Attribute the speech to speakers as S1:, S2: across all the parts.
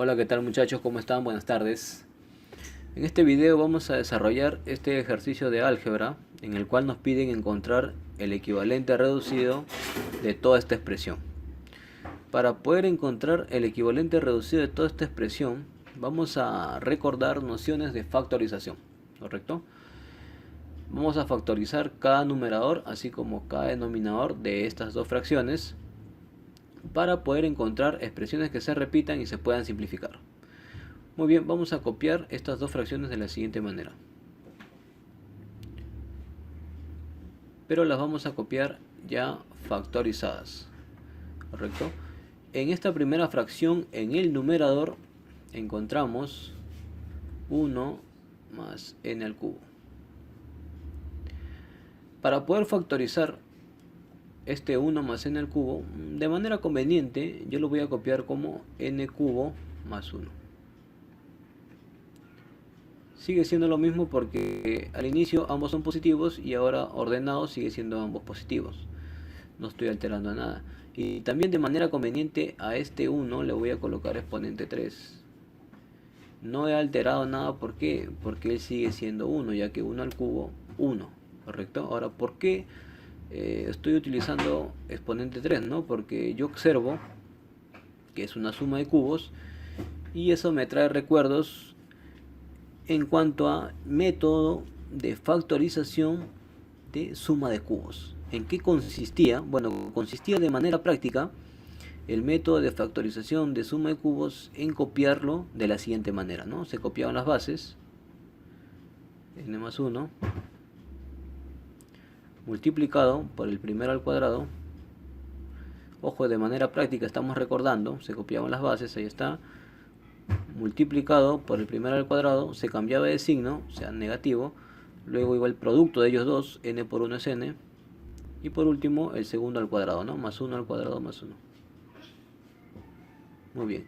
S1: Hola, ¿qué tal muchachos? ¿Cómo están? Buenas tardes. En este video vamos a desarrollar este ejercicio de álgebra en el cual nos piden encontrar el equivalente reducido de toda esta expresión. Para poder encontrar el equivalente reducido de toda esta expresión, vamos a recordar nociones de factorización, ¿correcto? Vamos a factorizar cada numerador así como cada denominador de estas dos fracciones para poder encontrar expresiones que se repitan y se puedan simplificar. Muy bien, vamos a copiar estas dos fracciones de la siguiente manera. Pero las vamos a copiar ya factorizadas, ¿correcto? En esta primera fracción, en el numerador, encontramos 1 más n al cubo. Para poder factorizar este 1 más n al cubo, de manera conveniente, yo lo voy a copiar como n cubo más 1. Sigue siendo lo mismo porque al inicio ambos son positivos y ahora ordenados sigue siendo ambos positivos. No estoy alterando nada. Y también de manera conveniente a este 1 le voy a colocar exponente 3. No he alterado nada, ¿por qué? Porque él sigue siendo 1, ya que 1 al cubo, 1, ¿correcto? Ahora, ¿por qué estoy utilizando exponente 3? ¿No? Porque yo observo que es una suma de cubos y eso me trae recuerdos en cuanto a método de factorización de suma de cubos. ¿En qué consistía? Bueno, consistía de manera práctica el método de factorización de suma de cubos en copiarlo de la siguiente manera, ¿no? Se copiaban las bases, n más 1, multiplicado por el primero al cuadrado. Ojo, de manera práctica estamos recordando, se copiaban las bases, ahí está, multiplicado por el primero al cuadrado, se cambiaba de signo, o sea, negativo, luego iba el producto de ellos dos, n por 1 es n, y por último el segundo al cuadrado, ¿no? Más 1 al cuadrado más 1. Muy bien,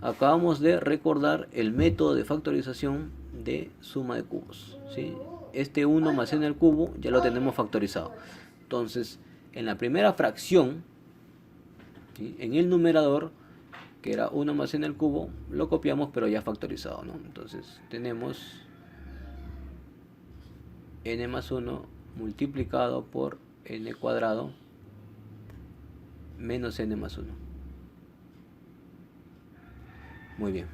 S1: acabamos de recordar el método de factorización de suma de cubos, ¿sí? Este 1 más n al cubo ya lo tenemos factorizado. Entonces, en la primera fracción, ¿sí?, en el numerador, que era 1 más n al cubo, lo copiamos pero ya factorizado, ¿no? Entonces tenemos n más 1 multiplicado por n cuadrado menos n más 1. Muy bien,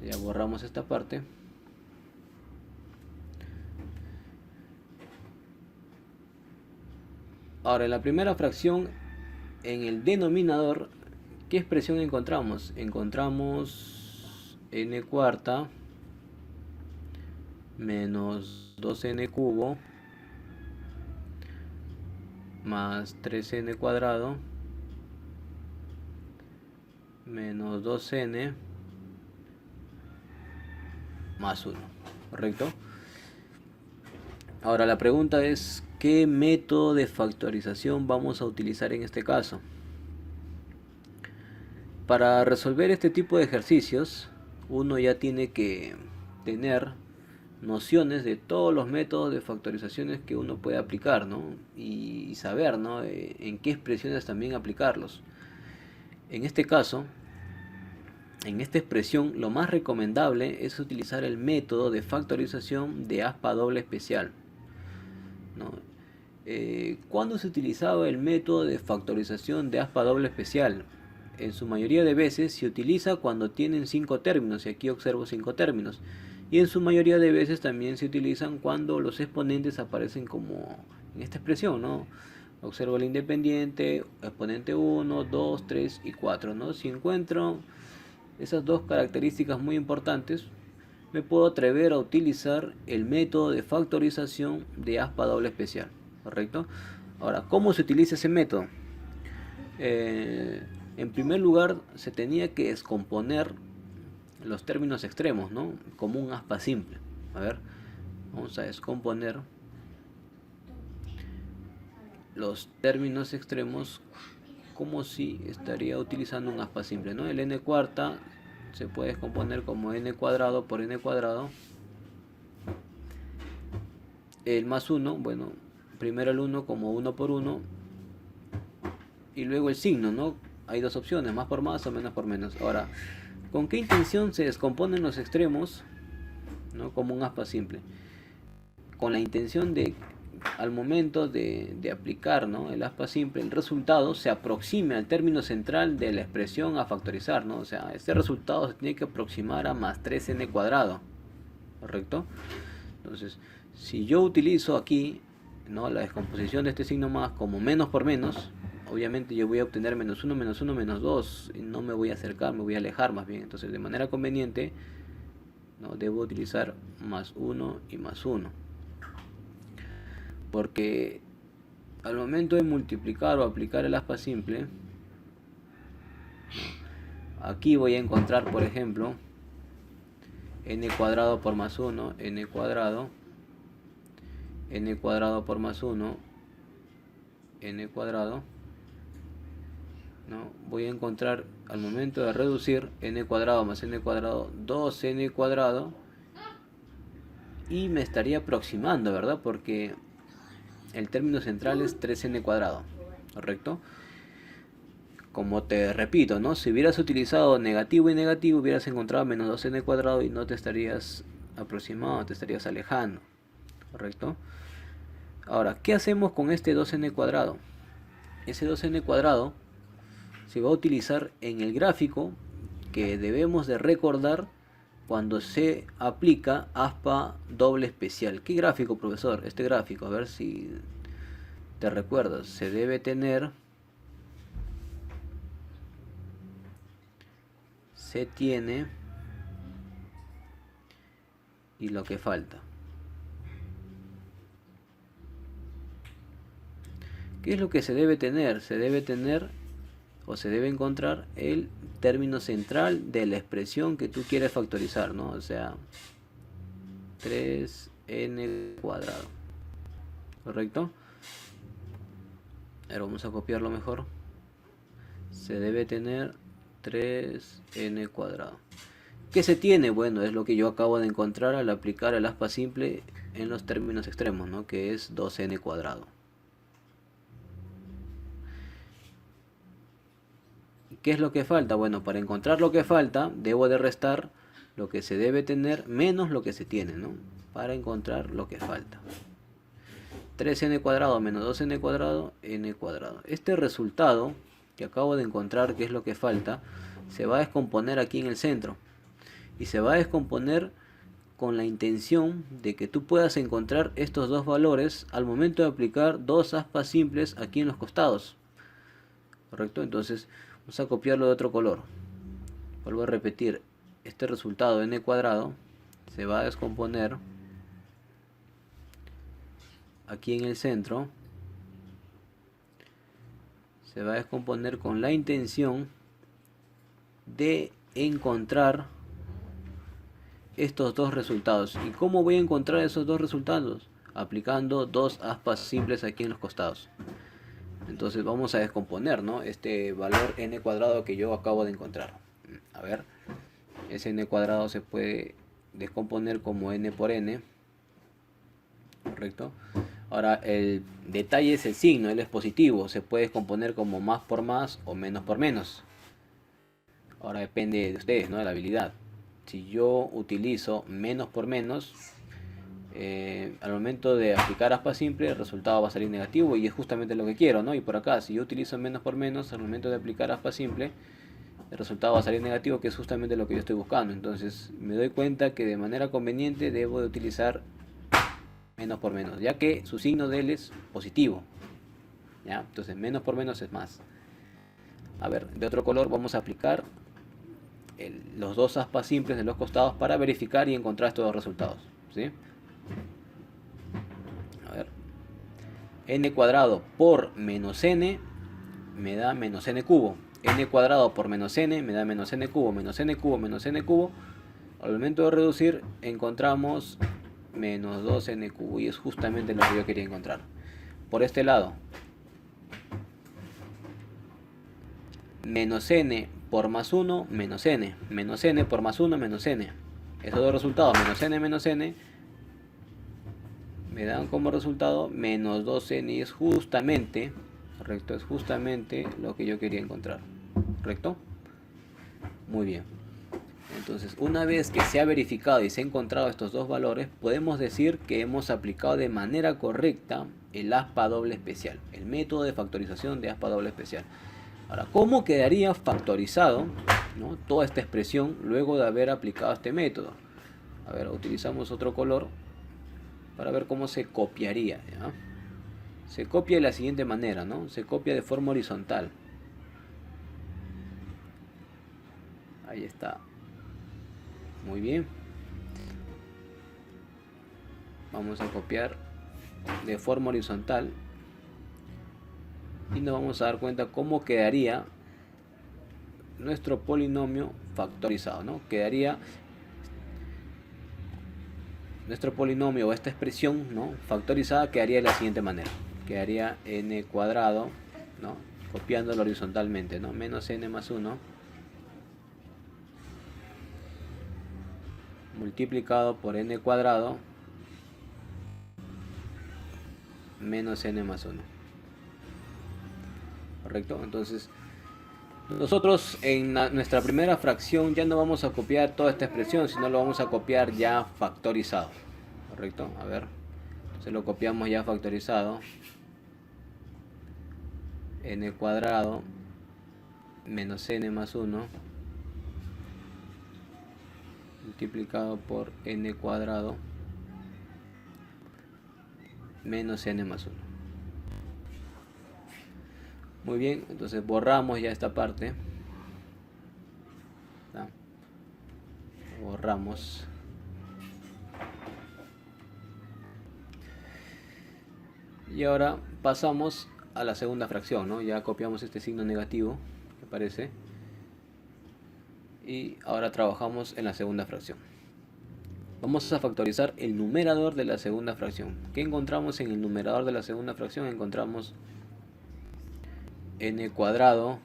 S1: ya borramos esta parte. Ahora, en la primera fracción, en el denominador, ¿qué expresión encontramos? Encontramos n cuarta menos 2n cubo más 3n cuadrado menos 2n más 1, ¿correcto? Ahora la pregunta es, ¿qué método de factorización vamos a utilizar en este caso? Para resolver este tipo de ejercicios, uno ya tiene que tener nociones de todos los métodos de factorizaciones que uno puede aplicar, ¿no? Y saber, ¿no?, en qué expresiones también aplicarlos. En este caso, en esta expresión, lo más recomendable es utilizar el método de factorización de aspa doble especial, ¿no? ¿Cuándo se utilizaba el método de factorización de aspa doble especial? En su mayoría de veces se utiliza cuando tienen 5 términos, y aquí observo 5 términos. Y en su mayoría de veces también se utilizan cuando los exponentes aparecen como en esta expresión, ¿no? Observo el independiente, exponente 1, 2, 3 y 4, ¿no? Si encuentro esas dos características muy importantes, me puedo atrever a utilizar el método de factorización de aspa doble especial, ¿correcto? Ahora, ¿cómo se utiliza ese método? En primer lugar, se tenía que descomponer los términos extremos, ¿no?, como un aspa simple. A ver, vamos a descomponer los términos extremos como si estaría utilizando un aspa simple, ¿no? El n cuarta se puede descomponer como n cuadrado por n cuadrado. El más 1, bueno, primero el 1 como 1 por 1. Y luego el signo, ¿no? Hay dos opciones, más por más o menos por menos. Ahora, ¿Con qué intención se descomponen los extremos, ¿no? Como un aspa simple? Con la intención de, al momento de aplicar, ¿no? El aspa simple, el resultado se aproxime al término central de la expresión a factorizar, ¿no? O sea, este resultado se tiene que aproximar a más 3n cuadrado, ¿correcto? Entonces, si yo utilizo aquí, ¿no? La descomposición de este signo más como menos por menos, obviamente yo voy a obtener menos 1, menos 1, menos 2, y no me voy a acercar, me voy a alejar más bien. Entonces, de manera conveniente, ¿no? Debo utilizar más 1 y más 1. Porque al momento de multiplicar o aplicar el aspa simple, aquí voy a encontrar, por ejemplo, n cuadrado por más 1, n cuadrado por más 1, n cuadrado, ¿no? Voy a encontrar al momento de reducir n cuadrado más n cuadrado, 2n cuadrado, y me estaría aproximando, ¿verdad? Porque el término central es 3n cuadrado, ¿correcto? Como te repito, ¿no? Si hubieras utilizado negativo y negativo, hubieras encontrado menos 2n cuadrado y no te estarías aproximando, te estarías alejando, ¿correcto? Ahora, ¿qué hacemos con este 2n cuadrado? Ese 2n cuadrado se va a utilizar en el gráfico que debemos de recordar cuando se aplica aspa doble especial. ¿Qué gráfico, profesor? Este gráfico, a ver si te recuerdas. Se debe tener, se tiene y lo que falta. ¿Qué es lo que se debe tener? Se debe tener o se debe encontrar el término central de la expresión que tú quieres factorizar, ¿no? O sea, 3n cuadrado, ¿correcto? Ahora vamos a copiarlo mejor. Se debe tener 3n cuadrado. ¿Qué se tiene? Bueno, es lo que yo acabo de encontrar al aplicar el aspa simple en los términos extremos, ¿no? Que es 2n cuadrado. ¿Qué es lo que falta? Bueno, para encontrar lo que falta, debo de restar lo que se debe tener menos lo que se tiene, ¿no? Para encontrar lo que falta. 3n cuadrado menos 2n cuadrado, n cuadrado. Este resultado que acabo de encontrar, que es lo que falta, se va a descomponer aquí en el centro. Y se va a descomponer con la intención de que tú puedas encontrar estos dos valores al momento de aplicar dos aspas simples aquí en los costados. ¿Correcto? Entonces vamos a copiarlo de otro color. Vuelvo a repetir, este resultado n cuadrado se va a descomponer aquí en el centro. Se va a descomponer con la intención de encontrar estos dos resultados. ¿Y cómo voy a encontrar esos dos resultados? Aplicando dos aspas simples aquí en los costados. Entonces vamos a descomponer, ¿no? Este valor n cuadrado que yo acabo de encontrar. A ver, ese n cuadrado se puede descomponer como n por n, ¿correcto? Ahora el detalle es el signo, él es positivo, se puede descomponer como más por más o menos por menos. Ahora depende de ustedes, ¿no? De la habilidad. Si yo utilizo menos por menos, al momento de aplicar aspa simple el resultado va a salir negativo y es justamente lo que quiero, ¿no? Y por acá, si yo utilizo menos por menos, al momento de aplicar aspa simple el resultado va a salir negativo, que es justamente lo que yo estoy buscando. Entonces me doy cuenta que de manera conveniente debo de utilizar menos por menos, ya que su signo de él es positivo, ¿ya? Entonces menos por menos es más. A ver, de otro color vamos a aplicar los dos aspas simples de los costados para verificar y encontrar estos dos resultados, ¿sí? A ver, n cuadrado por menos n me da menos n cubo. N cuadrado por menos n me da menos n cubo, menos n cubo, menos n cubo. Al momento de reducir encontramos menos 2n cubo y es justamente lo que yo quería encontrar. Por este lado, menos n por más 1, menos n. Menos n por más 1, menos n. Esos dos resultados, menos n, me dan como resultado menos 2n y es justamente, correcto, es justamente lo que yo quería encontrar. ¿Correcto? Muy bien. Entonces, una vez que se ha verificado y se ha encontrado estos dos valores, podemos decir que hemos aplicado de manera correcta el aspa doble especial, el método de factorización de aspa doble especial. Ahora, ¿cómo quedaría factorizado, ¿no?, toda esta expresión luego de haber aplicado este método? A ver, utilizamos otro color para ver cómo se copiaría, ¿ya? Se copia de la siguiente manera, ¿no? Se copia de forma horizontal. Ahí está. Muy bien. Vamos a copiar de forma horizontal y nos vamos a dar cuenta cómo quedaría nuestro polinomio factorizado, ¿no? Quedaría nuestro polinomio o esta expresión, ¿no?, factorizada, quedaría de la siguiente manera. Quedaría n cuadrado, ¿no?, copiándolo horizontalmente, ¿no?, menos n más 1 multiplicado por n cuadrado menos n más 1. ¿Correcto? Entonces, nosotros en nuestra primera fracción ya no vamos a copiar toda esta expresión, sino lo vamos a copiar ya factorizado. ¿Correcto? A ver, se lo copiamos ya factorizado. N cuadrado menos n más 1 multiplicado por n cuadrado menos n más 1. Muy bien, entonces borramos ya esta parte. ¿No? Borramos. Y ahora pasamos a la segunda fracción, ¿no? Ya copiamos este signo negativo que aparece. Y ahora trabajamos en la segunda fracción. Vamos a factorizar el numerador de la segunda fracción. ¿Qué encontramos en el numerador de la segunda fracción? Encontramos n cuadrado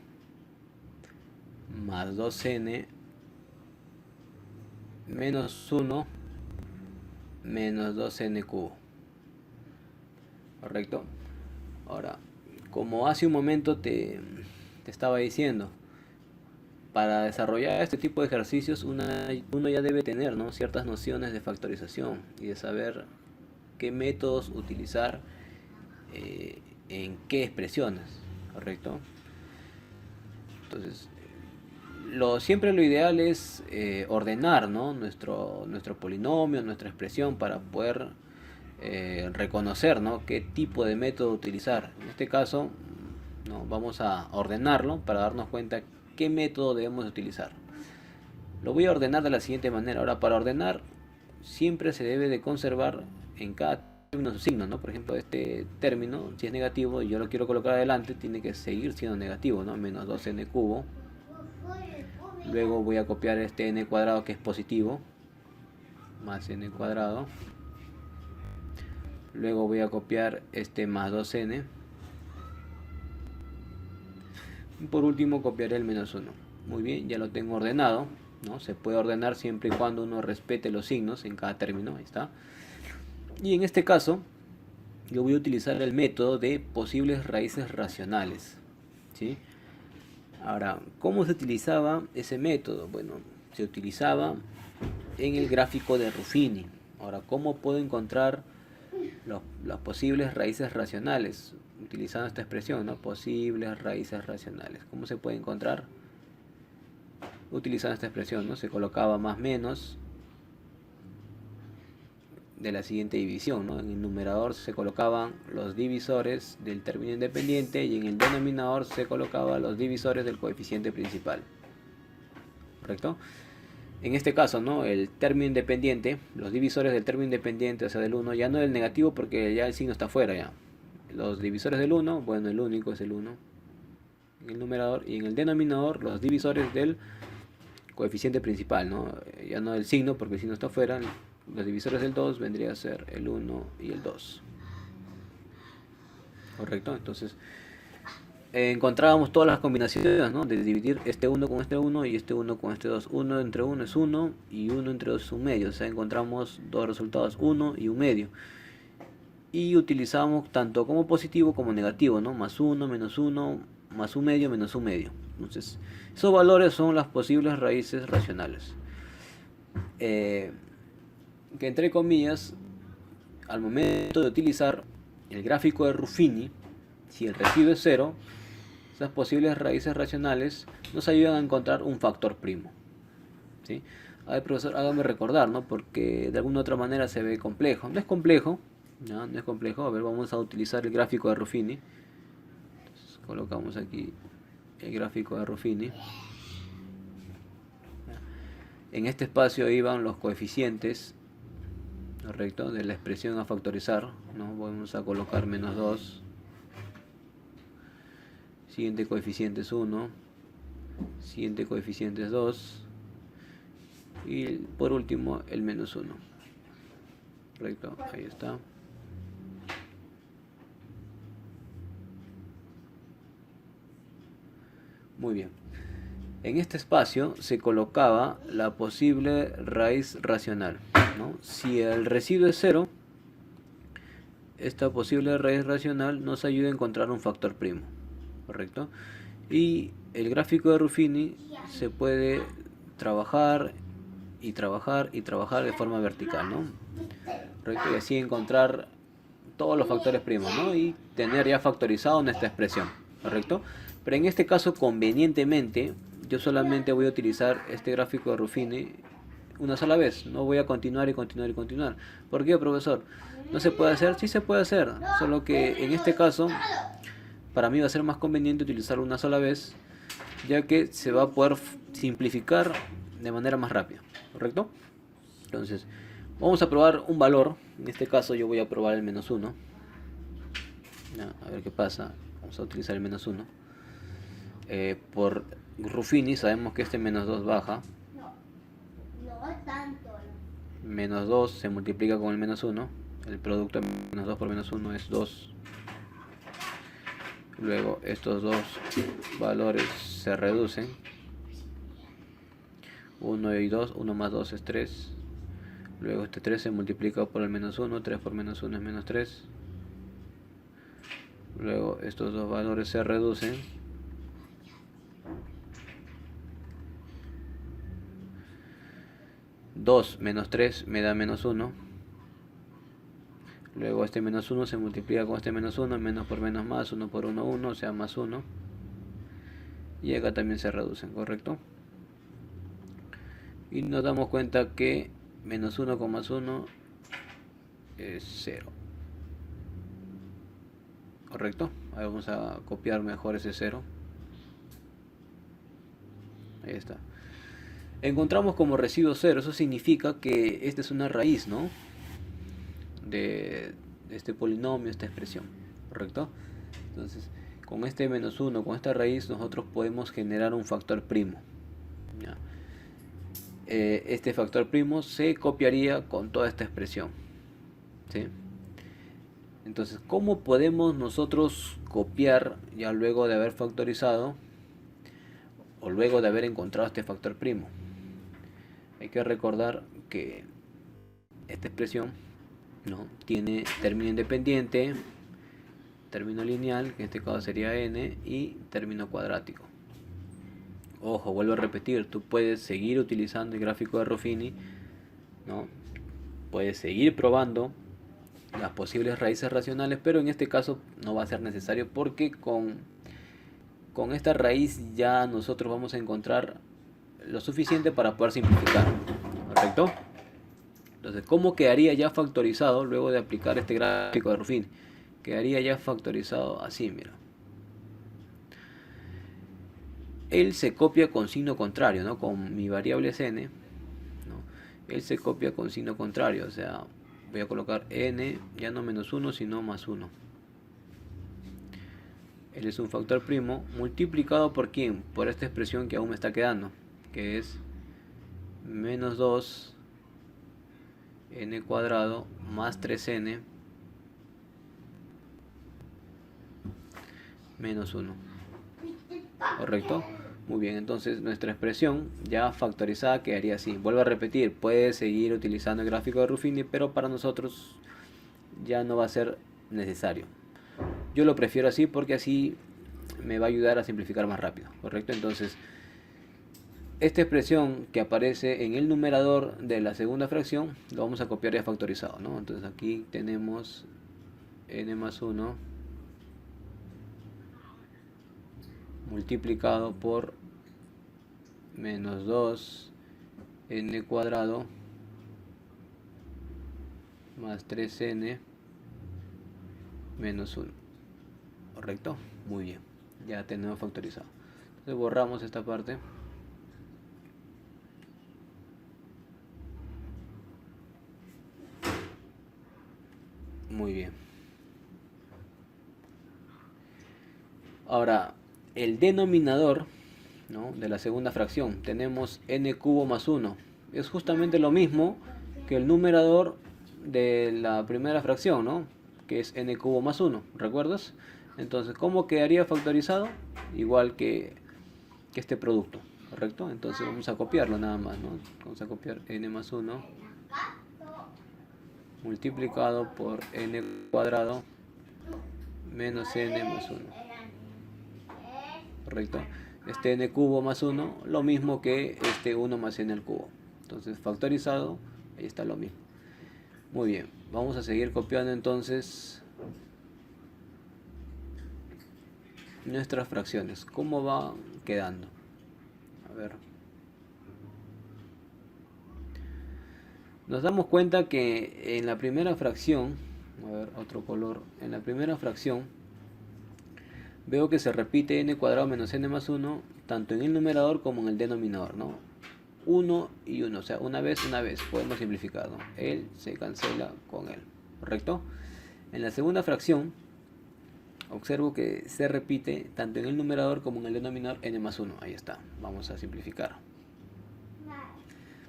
S1: más 2n menos 1 menos 2n cubo. ¿Correcto? Ahora, como hace un momento te estaba diciendo, para desarrollar este tipo de ejercicios uno ya debe tener, ¿no?, ciertas nociones de factorización y de saber qué métodos utilizar en qué expresiones. ¿Correcto? Entonces, siempre lo ideal es ordenar, ¿no?, nuestro polinomio, nuestra expresión, para poder reconocer, ¿no?, qué tipo de método utilizar. En este caso, ¿no?, vamos a ordenarlo para darnos cuenta qué método debemos utilizar. Lo voy a ordenar de la siguiente manera. Ahora, para ordenar siempre se debe de conservar en cada término su signo, ¿no? Por ejemplo, este término, si es negativo y yo lo quiero colocar adelante, tiene que seguir siendo negativo, ¿no? Menos 2n cubo. Luego voy a copiar este n cuadrado que es positivo, más n cuadrado. Luego voy a copiar este más 2n. Y por último copiaré el menos 1. Muy bien, ya lo tengo ordenado, ¿no? Se puede ordenar siempre y cuando uno respete los signos en cada término. Ahí está. Y en este caso yo voy a utilizar el método de posibles raíces racionales, ¿sí? Ahora, ¿cómo se utilizaba ese método? Bueno, se utilizaba en el gráfico de Ruffini. Ahora, ¿cómo puedo encontrar las posibles raíces racionales? Utilizando esta expresión, ¿no? Posibles raíces racionales. ¿Cómo se puede encontrar? Utilizando esta expresión, ¿no? Se colocaba más menos de la siguiente división, ¿no? En el numerador se colocaban los divisores del término independiente y en el denominador se colocaban los divisores del coeficiente principal. ¿Correcto? En este caso, ¿no?, el término independiente, los divisores del término independiente, o sea, del 1, ya no del negativo porque ya el signo está fuera ya. Los divisores del 1, bueno, el único es el 1 en el numerador, y en el denominador los divisores del coeficiente principal, ¿no? Ya no del signo porque el signo está fuera. Los divisores del 2 vendría a ser el 1 y el 2. ¿Correcto? Entonces encontrábamos todas las combinaciones, ¿no?, de dividir este 1 con este 1 y este 1 con este 2. 1 entre 1 es 1 y 1 entre 2 es 1 medio. O sea, encontramos dos resultados, 1 y 1 medio. Y utilizamos tanto como positivo como negativo, ¿no? Más 1, menos 1, más 1 medio, menos 1 medio. Entonces, esos valores son las posibles raíces racionales. eh, que entre comillas, al momento de utilizar el gráfico de Ruffini, si el residuo es cero, esas posibles raíces racionales nos ayudan a encontrar un factor primo, ¿sí? A ver, profesor, hágame recordar, ¿no? Porque de alguna otra manera se ve complejo. No es complejo, ¿no? No es complejo. A ver, vamos a utilizar el gráfico de Ruffini. Entonces, colocamos aquí el gráfico de Ruffini. En este espacio iban los coeficientes, correcto, de la expresión a factorizar, ¿no? Vamos a colocar menos 2. Siguiente coeficiente es 1. Siguiente coeficiente es 2. Y por último el menos 1. Correcto, ahí está. Muy bien. En este espacio se colocaba la posible raíz racional, ¿no? Si el residuo es 0, esta posible raíz racional nos ayuda a encontrar un factor primo, ¿correcto? Y el gráfico de Ruffini se puede trabajar y trabajar y trabajar de forma vertical, ¿no? ¿Correcto? Y así encontrar todos los factores primos, ¿no? Y tener ya factorizado nuestra expresión, ¿correcto? Pero en este caso, convenientemente, yo solamente voy a utilizar este gráfico de Ruffini una sola vez. No voy a continuar y continuar y continuar. ¿Por qué, profesor? ¿No se puede hacer? Sí se puede hacer. Solo que en este caso, para mí va a ser más conveniente utilizarlo una sola vez, ya que se va a poder simplificar de manera más rápida, ¿correcto? Entonces, vamos a probar un valor. En este caso yo voy a probar el menos 1. A ver qué pasa. Vamos a utilizar el menos 1. Por Ruffini sabemos que este menos 2 baja. No es tanto. Menos 2 se multiplica con el menos 1. El producto de menos 2 por menos 1 es 2. Luego estos dos valores se reducen. 1 y 2. 1 más 2 es 3. Luego este 3 se multiplica por el menos 1. 3 por menos 1 es menos 3. Luego estos dos valores se reducen. 2 menos 3 me da menos 1. Luego este menos 1 se multiplica con este menos 1. Menos por menos más. 1 por 1, 1. O sea, más 1. Y acá también se reducen, ¿correcto? Y nos damos cuenta que menos 1 con más 1 es 0. ¿Correcto? Ahí vamos a copiar mejor ese 0. Ahí está. Encontramos como residuo 0. Eso significa que esta es una raíz, ¿no? De este polinomio, esta expresión. ¿Correcto? Entonces, con este menos 1, con esta raíz, nosotros podemos generar un factor primo. ¿Ya? Este factor primo se copiaría con toda esta expresión, ¿sí? Entonces, ¿cómo podemos nosotros copiar ya luego de haber factorizado o luego de haber encontrado este factor primo? Hay que recordar que esta expresión, ¿no?, tiene término independiente, término lineal, que en este caso sería n, y término cuadrático. Ojo, vuelvo a repetir, tú puedes seguir utilizando el gráfico de Ruffini, ¿no? Puedes seguir probando las posibles raíces racionales, pero en este caso no va a ser necesario porque con esta raíz ya nosotros vamos a encontrar lo suficiente para poder simplificar, ¿correcto? Entonces, ¿cómo quedaría ya factorizado luego de aplicar este gráfico de Ruffini? Quedaría ya factorizado así, mira. Él se copia con signo contrario, ¿no? Con mi variable es n, ¿no? Él se copia con signo contrario, o sea, voy a colocar n, ya no menos 1, sino más 1. Él es un factor primo multiplicado por ¿quién? Por esta expresión que aún me está quedando, que es menos 2 n cuadrado más 3n menos 1. ¿Correcto? Muy bien, entonces nuestra expresión ya factorizada quedaría así. Vuelvo a repetir, puedes seguir utilizando el gráfico de Ruffini, pero para nosotros ya no va a ser necesario. Yo lo prefiero así porque así me va a ayudar a simplificar más rápido, ¿correcto? Entonces, esta expresión que aparece en el numerador de la segunda fracción lo vamos a copiar ya factorizado, ¿no? Entonces aquí tenemos n más 1 multiplicado por menos 2 n cuadrado más 3n menos 1. ¿Correcto? Muy bien. Ya tenemos factorizado. Entonces borramos esta parte. Muy bien. Ahora, el denominador, ¿no?, de la segunda fracción, tenemos n cubo más 1. Es justamente lo mismo que el numerador de la primera fracción, ¿no?, que es n cubo más 1. ¿Recuerdas? Entonces, ¿cómo quedaría factorizado? Igual que este producto, ¿correcto? Entonces vamos a copiarlo nada más, ¿no? Vamos a copiar n más 1 multiplicado por n cuadrado menos n más 1. ¿Correcto? Este n cubo más 1, lo mismo que este 1 más n al cubo. Entonces factorizado, ahí está lo mismo. Muy bien, vamos a seguir copiando entonces nuestras fracciones. ¿Cómo va quedando? A ver. Nos damos cuenta que en la primera fracción, a ver, otro color, en la primera fracción veo que se repite n cuadrado menos n más 1 tanto en el numerador como en el denominador, ¿no? 1 y 1, o sea, una vez, podemos simplificar, ¿no? Él se cancela con él, ¿correcto? En la segunda fracción observo que se repite tanto en el numerador como en el denominador n más 1, ahí está, vamos a simplificar.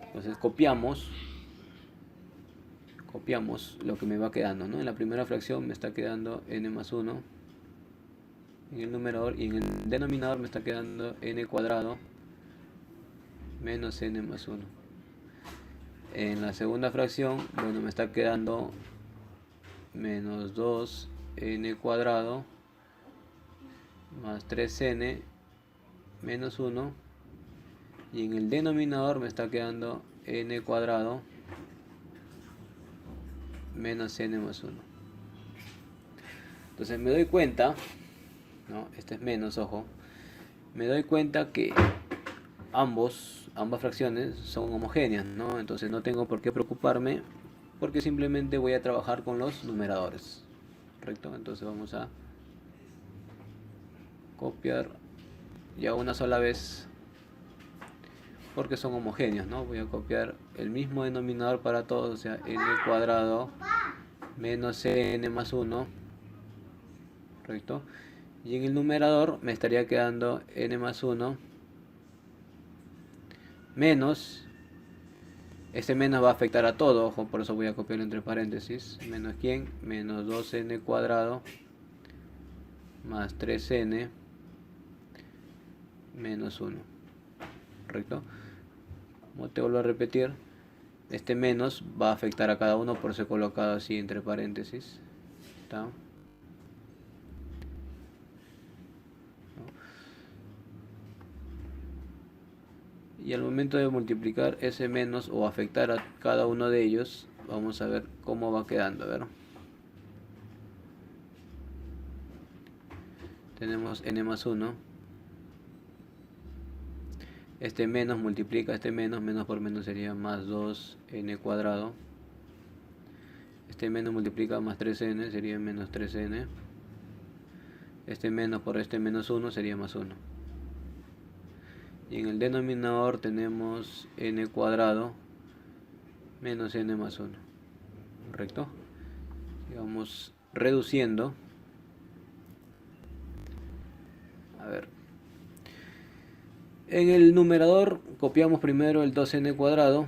S1: Entonces copiamos lo que me va quedando, ¿no? En la primera fracción me está quedando n más 1 en el numerador, y en el denominador me está quedando n cuadrado menos n más 1. En la segunda fracción, bueno, me está quedando menos 2 n cuadrado más 3n menos 1, y en el denominador me está quedando n cuadrado menos n más 1. Entonces me doy cuenta, ¿no? Este es menos, ojo. Me doy cuenta que ambas fracciones son homogéneas, ¿no? Entonces no tengo por qué preocuparme, porque simplemente voy a trabajar con los numeradores, ¿correcto? Entonces vamos a copiar ya una sola vez, porque son homogéneos, ¿no? Voy a copiar el mismo denominador para todos, o sea, n cuadrado menos n más 1, ¿correcto? Y en el numerador me estaría quedando n más 1 menos, este menos va a afectar a todo, ojo, por eso voy a copiarlo entre paréntesis, menos ¿quién? Menos 2n cuadrado más 3n menos 1, ¿correcto? Como te vuelvo a repetir, este menos va a afectar a cada uno, por eso he colocado así entre paréntesis. ¿Está? Y al momento de multiplicar ese menos o afectar a cada uno de ellos, vamos a ver cómo va quedando. A ver. Tenemos n más 1. Este menos multiplica este menos, menos por menos sería más 2n cuadrado. Este menos multiplica más 3n, sería menos 3n. Este menos por este menos 1 sería más 1. Y en el denominador tenemos n cuadrado menos n más 1. ¿Correcto? Y vamos reduciendo. A ver. En el numerador copiamos primero el 2n cuadrado.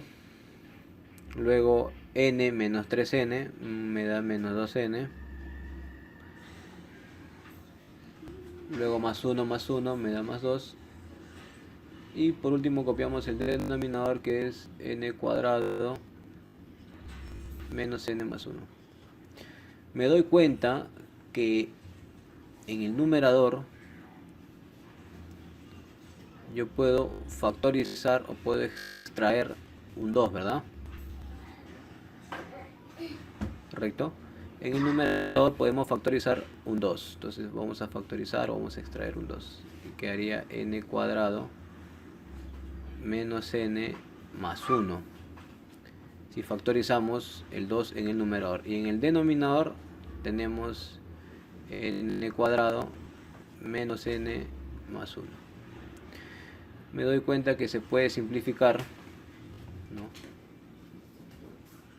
S1: Luego n menos 3n me da menos 2n. Luego más 1 me da más 2. Y por último copiamos el denominador, que es n cuadrado menos n más 1. Me doy cuenta que en el numerador yo puedo factorizar o puedo extraer un 2, ¿verdad? Correcto. En el numerador podemos factorizar un 2. Entonces vamos a factorizar o vamos a extraer un 2. Y quedaría n cuadrado menos n más 1. Si factorizamos el 2 en el numerador. Y en el denominador tenemos n cuadrado menos n más 1. Me doy cuenta que se puede simplificar, ¿no?,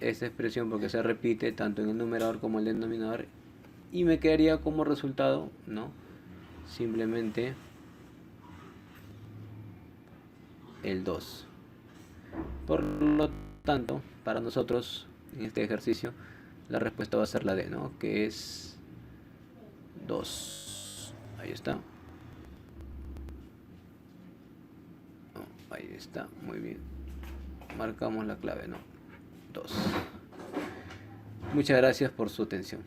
S1: esta expresión porque se repite tanto en el numerador como en el denominador, y me quedaría como resultado, ¿no?, simplemente el 2. Por lo tanto, para nosotros en este ejercicio la respuesta va a ser la D, ¿no?, que es 2. Ahí está. Ahí está, muy bien. Marcamos la clave, ¿no? 2. Muchas gracias por su atención.